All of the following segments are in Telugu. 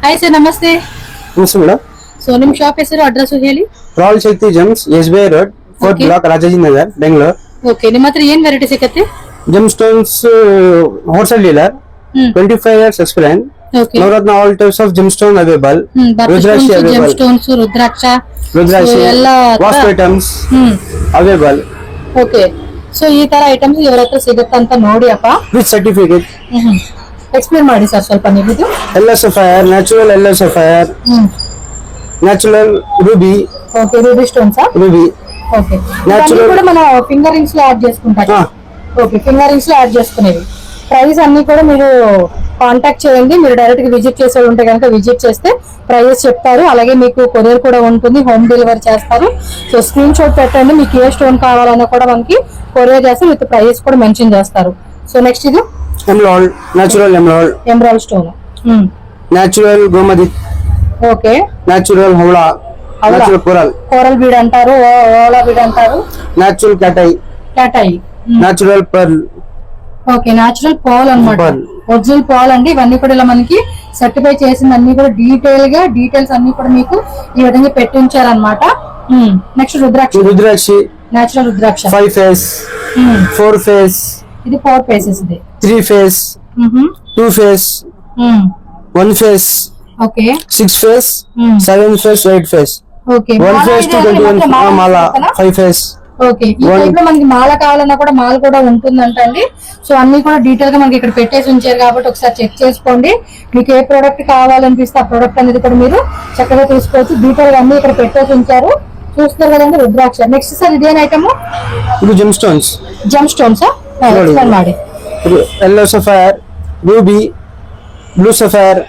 ಹಾಯ್ ಸರ್, ನಮಸ್ತೆ. ನಮಸ್ತೆ ಮೇಡಮ್. ಸೊ ನಿಮ್ ಶಾಪ್ ಹೆಸರು, ಅಡ್ರೆಸ್ ಹೇಳಿ. Royal Shakti Gems, SBI road, 4th block, Rajajinagar, Bengaluru. Okay, ನಿಮ್ಮ ಹತ್ರ ಏನ್ ವೆರೈಟಿ ಸಿಗುತ್ತೆ? Gemstones wholesale dealer, 25 years experience. Okay, ನವರತ್ನ all types of gemstone available. Rudraksha gem available. Stones, rudraksha, rudraksha ಎಲ್ಲ vastu items available. Okay, so ಈ ತರ ಐಟಮ್ಸ್ ಇವರ ಹತ್ರ ಸಿಗುತ್ತೆ ಅಂತ ನೋಡಿ ಅಪ್ಪ. With certificate. ಎಕ್ಸ್ಪ್ಲೇನ್ ಮಾಡಿ ಸರ್ ಸ್ವಲ್ಪ ನೀವು ಇದು. ಎಲ್ಲೋ sapphire, natural yellow sapphire, natural ruby. Okay, ruby stones. Ruby okay, Natural. కూడా మనం ఫింగర్ రింగ్స్ లో యాడ్ చేసుకుంటాం. ఓకే, ఫింగర్ రింగ్స్ లో యాడ్ చేసుకునేవి. ప్రైస్ అన్ని కూడా మీరు కాంటాక్ట్ చేయండి. మీరు డైరెక్ట్ గా విజిట్ చేసే ఉంటే కనుక విజిట్ చేస్తే ప్రైస్ చెప్తారు. అలాగే మీకు కొరియర్ కూడా ఉంటుంది, హోమ్ డెలివరీ చేస్తారు. సో స్క్రీన్ షాట్ పెట్టండి, మీకు ఏ స్టోన్ కావాలన్నా కూడా మనకి కొరియర్ చేస్తారు, విత్ ప్రైస్ కూడా మెన్షన్ చేస్తారు. సో నెక్స్ట్ ఇది emerald, natural emerald, emerald stone, natural Gomati, okay, natural హౌలా, న్యాచురల్ కోరల్, కోరల్ బీడ్ అంటారు, ఓలా బీడ్ అంటారు, natural cat eye, cat eye, natural pearl. Okay, natural పాల్ అన్నమాట, ఒరిజినల్ పాల్ అండి. ఇవన్నీ కూడా ఇలా మనకి సర్టిఫై చేసిన అన్ని కూడా డీటెయిల్స్ అన్ని కూడా మీకు ఈ విధంగా పెట్టి ఉంచారనమాట. నెక్స్ట్ రుద్రాక్ష, రుద్రాక్షి, న్యాచురల్ రుద్రాక్ష, 5 ఫేస్, 4 ఫేస్, ఇది 4 ఫేసెస్, ఇది 3 face, 2 face, 1 face, okay, 6 face, 7 face, 8 face, okay, 1 face to 21 Mala, 5 face. Okay, ఈ టైప్ లో మనకి మాల కావాలన్నా కూడా మాల కూడా ఉంటుందంట అండి. సో అన్ని కూడా డీటెయిల్ గా మనకి ఇక్కడ పెట్టేసి ఉంచారు కాబట్టి ఒకసారి చెక్ చేసుకోండి. మీకు ఏ ప్రోడక్ట్ కావాలనిపిస్తే ఆ ప్రోడక్ట్ అనేది కూడా మీరు చక్కగా తీసుకోవచ్చు. డీటెయిల్ గా అన్ని ఇక్కడ పెట్టేసి ఉంచారు, చూస్తున్నారు కదండి. రుద్రాక్ష. నెక్స్ట్ సార్ ఇదేం ఐటమ్? ಇದು ಜೆಮ್ ಸ್ಟೋನ್ಸ್. జమ్ స్టోన్స్ ಮಾಡಿ. Yellow sapphire, ruby, blue sapphire,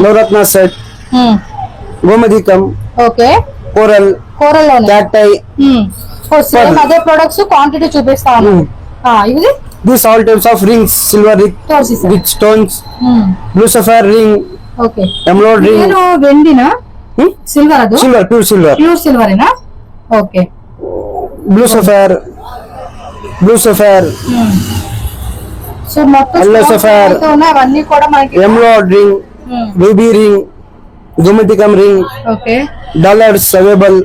navaratna set, ಗೋಮಧಿಕಂ, ఓకే, కోరల్, కోరల్ లోనే క్యాటై. సేమ్ అదే ప్రొడక్ట్స్ క్వాంటిటీ చూపిస్తాను. ఇది These all types of rings, silver ring తోసి సార్. with stones, blue sapphire ring, okay, emerald ring, నేను వెండినా సిల్వర్? అది silver, pure silver, ప్యూర్ సిల్వరేనా? ఓకే, blue sapphire, సో మొత్తం Yellow sapphire, అయితే ఉన్నాయి అవన్నీ కూడా మనకి. emerald ring, ruby ring, gomatikam ring, okay, dollars available,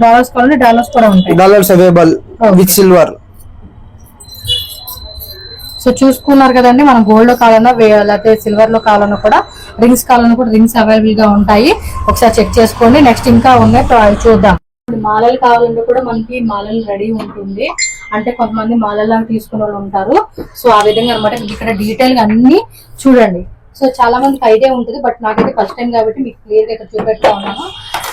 dollars కావాలంటే డాలర్స్ కూడా ఉంటాయి. dollars available with silver. So చూసుకున్నారు కదండి, మనం గోల్డ్ లో కావాలన్నా లేకపోతే సిల్వర్ లో కావాలన్నా కూడా, రింగ్స్ కావాలన్నా కూడా రింగ్స్ అవైలబుల్ గా ఉంటాయి. ఒకసారి చెక్ చేసుకోండి. నెక్స్ట్ ఇంకా ఉన్నాయి, అవి చూద్దాం. మాలలు కావాలంటే కూడా మనకి మాలలు రెడీ ఉంటుంది. అంటే కొంతమంది మాలలా తీసుకునే వాళ్ళు ఉంటారు. సో ఆ విధంగా అనమాట. ఇక్కడ డీటెయిల్ గా అన్ని చూడండి. సో చాలా మందికి ఐడియా ఉంటుంది, బట్ నాకైతే ఫస్ట్ టైం కాబట్టి మీకు క్లియర్ గా ఇక్కడ చూపెడతా ఉన్నాను.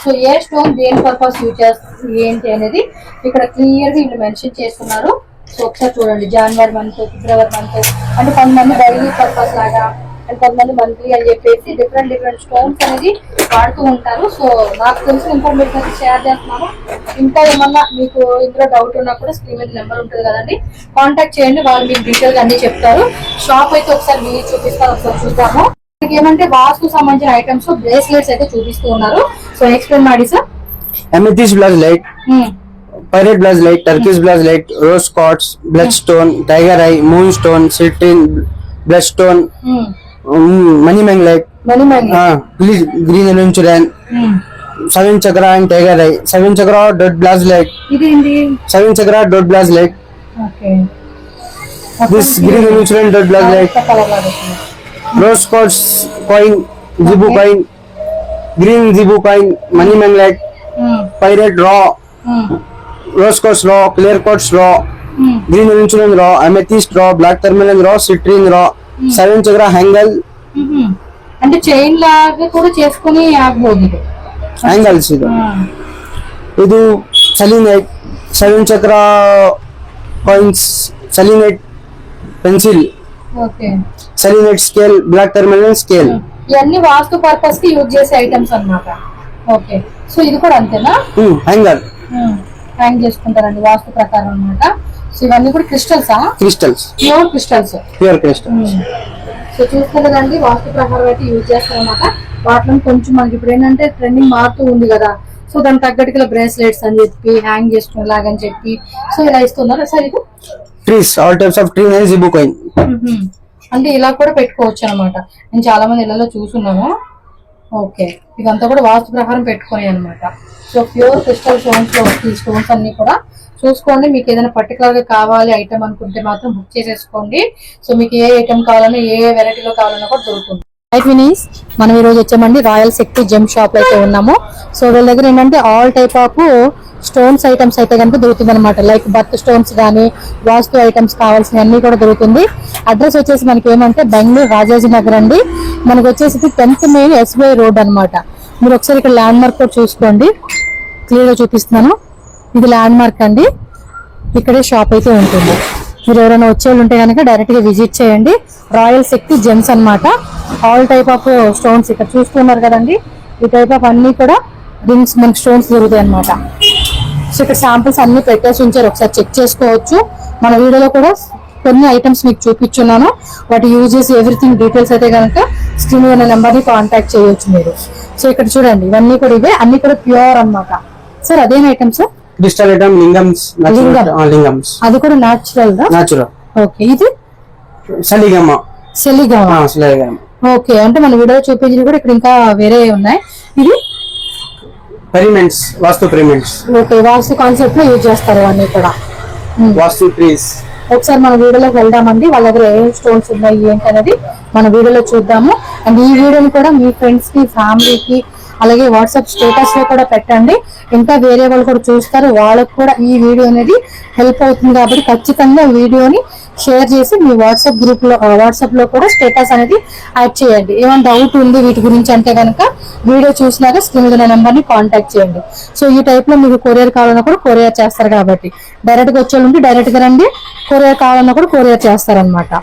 సో ఏ స్టోన్ దేని పర్పస్ యూజ్ చేస్తుంది ఏంటి అనేది ఇక్కడ క్లియర్ గా వీళ్ళు మెన్షన్ చేస్తున్నారు. సో ఒకసారి చూడండి. జనవరి మంత్, ఫిబ్రవరి మంత్, అంటే కొంతమంది డైలీ పర్పస్ లాగా, అండ్ కొంతమంది మంత్లీ అని చెప్పేసి డిఫరెంట్ స్టోన్స్ అనేది వాడుతూ ఉంటారు. సో నాకు తెలిసిన ఇన్ఫర్మేషన్ అయితే షేర్ చేస్తున్నాను. ఇంకా ఏమన్నా మీకు ఇందులో డౌట్ ఉన్నా కూడా స్క్రీన్ మీద నెంబర్ ఉంటుంది కదండి, కాంటాక్ట్ చేయండి. వాళ్ళు మీకు డీటెయిల్స్ అన్ని చెప్తారు. షాప్ అయితే ఒకసారి మీరు చూపిస్తారు, ఒకసారి చూద్దాము. ఏమంటే వాస్తుకు సంబంధించిన ఐటమ్స్, బ్రేస్లెట్స్ అయితే చూపిస్తూ ఉన్నారు. సో ఎక్స్ప్లెయిన్ ಮಾಡಿ sir. amethyst blood light, pirate blood light, turquoise blood light, rose quartz, bloodstone, tiger eye, moonstone, citrine, bloodstone, money light, green aventurine, 7 chakra and tiger eye, 7 chakra dot blood light, ఇది ఏంటి? 7 chakra dot blood light, okay, this green aventurine dot blood light, rose quartz coin, zibu coin, green zibu coin, money light, pirate raw, rose quartz raw, clear quartz raw, green aventurine raw, amethyst raw, black tourmaline raw, citrine raw, 7 chakra hangle, అంటే చైన్ లాగా కూడా చేసుకుని ఆగಬಹುದು. angles ಇದು selenite, 7 chakra coins, selenite pencil, okay, selenite scale, black tourmaline scale. ఇవన్నీ వాస్తు పర్పస్ కి యూజ్ చేసే ఐటమ్స్ అన్నమాట. ఓకే, సో ఇది కూడా అంతేనా? hanger, హ్యాంగ్ చేసుకుంటారండి వాస్తు ప్రకారం అన్నమాట. సో ఇవన్నీ కూడా క్రిస్టల్సా? crystals, pure crystals. pure crystals. So చూస్తారు కదండి, వాస్తు ప్రకారం అయితే యూజ్ చేస్తారన్నమాట. వాటిలో కొంచెం మనకి ఇప్పుడు ఏంటంటే ట్రెండింగ్ మారుతూ ఉంది కదా. సో దానికి తగ్గట్టుగా బ్రేస్లెట్స్ అని చెప్పి, హ్యాంగ్ చేసుకునేలాగని చెప్పి, సో ఇలా ఇస్తున్నారు. సార్ ఇది trees, all types of tree and zibu coin. అంటే ఇలా కూడా పెట్టుకోవచ్చు అనమాట. నేను చాలా మంది ఇళ్లలో చూసున్నాను. ఓకే, ఇదంతా కూడా వాస్తు ప్రకారం పెట్టుకుని అనమాట. సో ప్యూర్ క్రిస్టల్ స్టోన్స్ లో ఈ స్టోన్స్ అన్ని కూడా చూసుకోండి. మీకు ఏదైనా పర్టికులర్ గా కావాలి ఐటమ్ అనుకుంటే మాత్రం బుక్ చేసేసుకోండి. సో మీకు ఏ ఐటమ్ కావాలన్నా ఏ వెరైటీలో కావాలన్నా కూడా దొరుకుతుంది. రైట్ వినీస్, మనం ఈ రోజు వచ్చామండి రాయల్ శక్తి జెమ్ షాప్ అయితే ఉన్నాము. సో వీళ్ళ దగ్గర ఏంటంటే all type of stones items అయితే కనుక దొరుకుతుంది అనమాట. లైక్ బర్త్ స్టోన్స్ కానీ వాస్తు ఐటమ్స్ కావాల్సిన అన్ని కూడా దొరుకుతుంది. అడ్రస్ వచ్చేసి మనకి ఏమంటే బెంగళూరు రాజాజీ నగర్ అండి. మనకు వచ్చేసి 10th మెయిన్ SBI రోడ్ అనమాట. మీరు ఒకసారి ఇక్కడ ల్యాండ్ మార్క్ కూడా చూసుకోండి, క్లియర్ గా చూపిస్తున్నాను. ఇది ల్యాండ్ మార్క్ అండి, ఇక్కడే షాప్ అయితే ఉంటుంది. మీరు ఎవరైనా వచ్చేవాళ్ళు ఉంటే కనుక డైరెక్ట్ గా విజిట్ చేయండి. రాయల్ శక్తి జెమ్స్ అన్నమాట. ఆల్ టైప్ ఆఫ్ స్టోన్స్ ఇక్కడ చూస్తున్నారు కదండి. ఈ టైప్ ఆఫ్ అన్ని కూడా రింగ్స్ మనకి స్టోన్స్ దొరుకుతాయి అనమాట. సో ఇక్కడ శాంపిల్స్ అన్ని పెట్టేసి ఉంచారు, ఒకసారి చెక్ చేసుకోవచ్చు. మన వీడియోలో కూడా కొన్ని ఐటమ్స్ మీకు చూపించున్నాను. వాటి యూజెస్ ఎవ్రీథింగ్ డీటెయిల్స్ అయితే కనుక స్క్రీన్ మీద నెంబర్ ని కాంటాక్ట్ చేయొచ్చు మీరు. సో ఇక్కడ చూడండి, ఇవన్నీ కూడా ఇవే, అన్ని కూడా ప్యూర్ అన్నమాట. సార్ అదేం item sir? Crystal item lingams. Lingams అది కూడా న్యాచురల్ గా? న్యాచురల్. ఓకే, ఇది సలిగమ్మ. సెలిగమ్మ. ఓకే, అంటే మన వీడియో చూపించింది కూడా ఇక్కడ ఇంకా వేరే ఉన్నాయి. ఇది పిరమిడ్స్, వాస్తు పిరమిడ్స్. ఓకే, వాస్తు కాన్సెప్ట్ లో యూజ్ చేస్తారు అన్ని కూడా. వాస్తు ట్రీస్. ఒకసారి మన వీడియోలోకి వెళ్దామండి. వాళ్ళ దగ్గర ఏం స్టోన్స్ ఉన్నాయి ఏంటి అనేది మన వీడియోలో చూద్దాము. అండ్ ఈ వీడియోని కూడా మీ ఫ్రెండ్స్ కి, ఫ్యామిలీకి, అలాగే వాట్సాప్ స్టేటస్ లో కూడా పెట్టండి. ఇంకా వేరే వాళ్ళు కూడా చూస్తారు, వాళ్ళకు కూడా ఈ వీడియో అనేది హెల్ప్ అవుతుంది. కాబట్టి ఖచ్చితంగా వీడియోని షేర్ చేసి మీ వాట్సాప్ గ్రూప్ లో, వాట్సాప్ లో కూడా స్టేటస్ అనేది యాడ్ చేయండి. ఏమైనా డౌట్ ఉంది వీటి గురించి అంటే కనుక వీడియో చూసినాక స్క్రీన్ మీద నెంబర్ ని కాంటాక్ట్ చేయండి. సో ఈ టైప్ లో మీకు కొరియర్ కావాలన్నా కూడా కొరియర్ చేస్తారు. కాబట్టి డైరెక్ట్ గా వచ్చేవాళ్ళు డైరెక్ట్ గా రండి, కొరియర్ కావాలన్నా కూడా కొరియర్ చేస్తారనమాట.